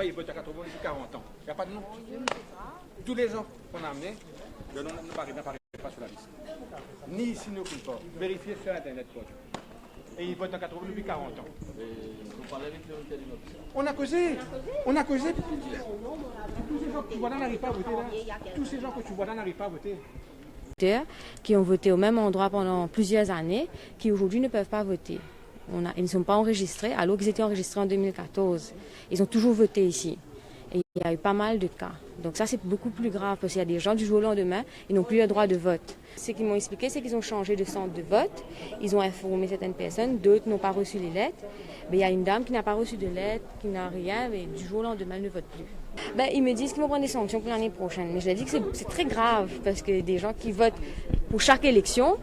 il vote à 80 depuis 40 ans. Il n'y a pas de nom. Tous les gens qu'on a amenés, le nom n'apparaît pas sur la liste. Ni ici, ni aucune part. Vérifiez sur Internet, quoi. Et il vote à 80 depuis 40 ans. Vous parlez avec l'autorité du Nord. On a causé. On a causé. Tous ces gens que tu vois là n'arrivent pas à voter là. Tous ces gens que tu vois là n'arrivent pas à voter. Qui ont voté au même endroit pendant plusieurs années, qui aujourd'hui ne peuvent pas voter. Ils ne sont pas enregistrés, alors qu'ils étaient enregistrés en 2014. Ils ont toujours voté ici. Et il y a eu pas mal de cas. Donc ça, c'est beaucoup plus grave, parce qu'il y a des gens du jour au lendemain, ils n'ont plus le droit de vote. Ce qu'ils m'ont expliqué, c'est qu'ils ont changé de centre de vote, ils ont informé certaines personnes, d'autres n'ont pas reçu les lettres. Mais il y a une dame qui n'a pas reçu de lettres, qui n'a rien, mais du jour au lendemain, elle ne vote plus. Ils me disent qu'ils vont prendre des sanctions pour l'année prochaine. Mais je leur dis que c'est très grave, parce que des gens qui votent pour chaque élection,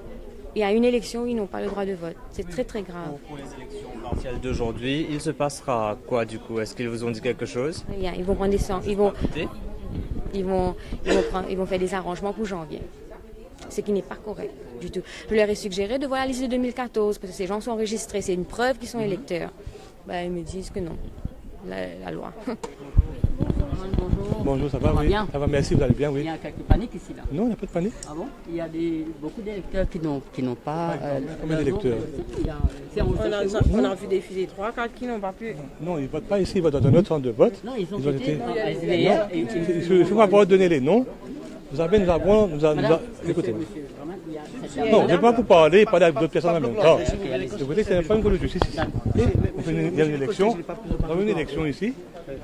et à une élection, ils n'ont pas le droit de vote. C'est très très grave. Pour les élections partielles d'aujourd'hui, il se passera quoi du coup? Est-ce qu'ils vous ont dit quelque chose? Rien, ils vont prendre des sanctions, ils vont faire des arrangements pour janvier. Ce qui n'est pas correct du tout. Je leur ai suggéré de voir la liste de 2014, parce que ces gens sont enregistrés, c'est une preuve qu'ils sont électeurs. Ils me disent que non, la loi. Bonjour, ça va? Ça va bien? Ça va, merci, vous allez bien, oui. Il y a quelques paniques ici, là. Non, il n'y a pas de panique. Ah bon? Il y a beaucoup d'électeurs qui n'ont pas... Combien d'électeurs? On a vu défiler 3-4 qui n'ont pas pu. Non, ils ne votent pas ici, ils votent dans un autre centre de vote. Non, ils ont été... SVR. Il ne faut pas pouvoir donner les noms. Nous avons... Écoutez. Non, je ne vais pas vous parler avec d'autres personnes en même temps. Écoutez, c'est un problème de justice ici. Il y a une élection. Nous avons une élection ici.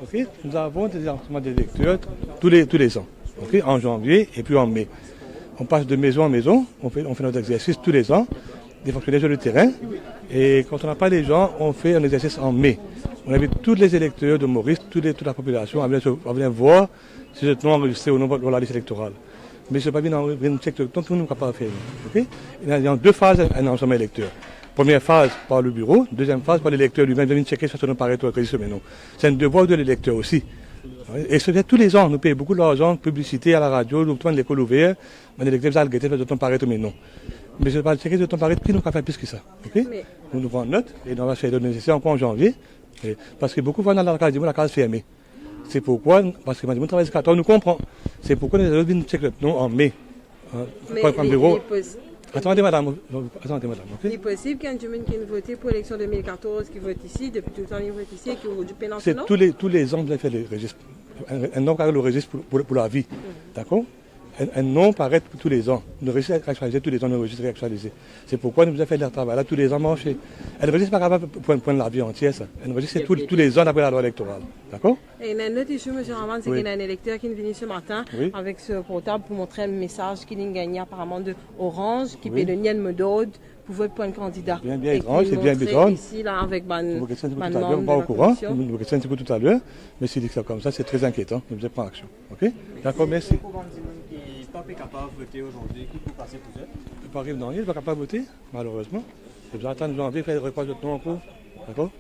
Okay. Nous avons des enregistrements d'électeurs tous les ans. Okay. En janvier et puis en mai. On passe de maison en maison. On fait notre exercice tous les ans. Des fonctionnaires sur le terrain. Et quand on n'a pas les gens, on fait un exercice en mai. On invite tous les électeurs de Maurice, toute la population à venir voir si vous êtes non enregistré ou non dans la liste électorale. Mais ce n'est pas bien un check de temps, tout le monde ne peut pas faire. Okay? Il y a en deux phases un enregistrement électeur. Première phase par le bureau, deuxième phase par l'électeur lui-même. Il vient checker si ça ne paraît pas registre, mais non. C'est un devoir de l'électeur aussi. Et ce fait tous les ans, nous payons beaucoup d'argent, publicité à la radio, nous avons l'école ouverte, mais l'électeur va le guetter de ton paraître, mais non. Mais je ne vais pas checker de ton paraître, qui nous pas faire plus que ça. Okay? Nous nous prenons note et on va faire le nécessaire encore en janvier. Parce que beaucoup vont dans la case fermée. C'est pourquoi, parce que madame travaille 14, nous comprenons. C'est pourquoi nous allons venir checker le nom en mai. Attendez madame. Il est possible qu'il y ait un jeune qui a voté pour l'élection 2014, qui vote ici, depuis tout le temps il vote ici, et qui aujourd'hui paie dans ce nom. C'est tous les ans que vous avez fait le registre. Un nom paraît le registre pour la vie. D'accord? Un nom paraît tous les ans. Nous registre actualisé tous les ans, nous registre actualisé. C'est pourquoi nous avons fait le travail là tous les ans marcher. Un registre n'est pas capable pour prendre la vie entière, ça. Un registre, c'est tous les ans après la loi électorale. D'accord? Et il y a un autre issue, M. Raman, c'est qu'il y a un électeur qui est venu ce matin avec ce portable pour montrer un message qu'il a gagné apparemment de Orange, qui paie de Niel Medod pour voter pour un candidat. Bien étrange, c'est bien bizarre. Ici, là, avec Vous pas au courant, vous questionne tout à l'heure, mais s'il dit que c'est comme ça, c'est très inquiétant. Nous devons prendre action. Ok? D'accord, merci. Pas capable de voter aujourd'hui, qui peut passer pour ça? Il ne peut pas arriver dans l'île, il ne peut pas voter, malheureusement. Vous attendez janvier, faire le repas de temps en cours. D'accord?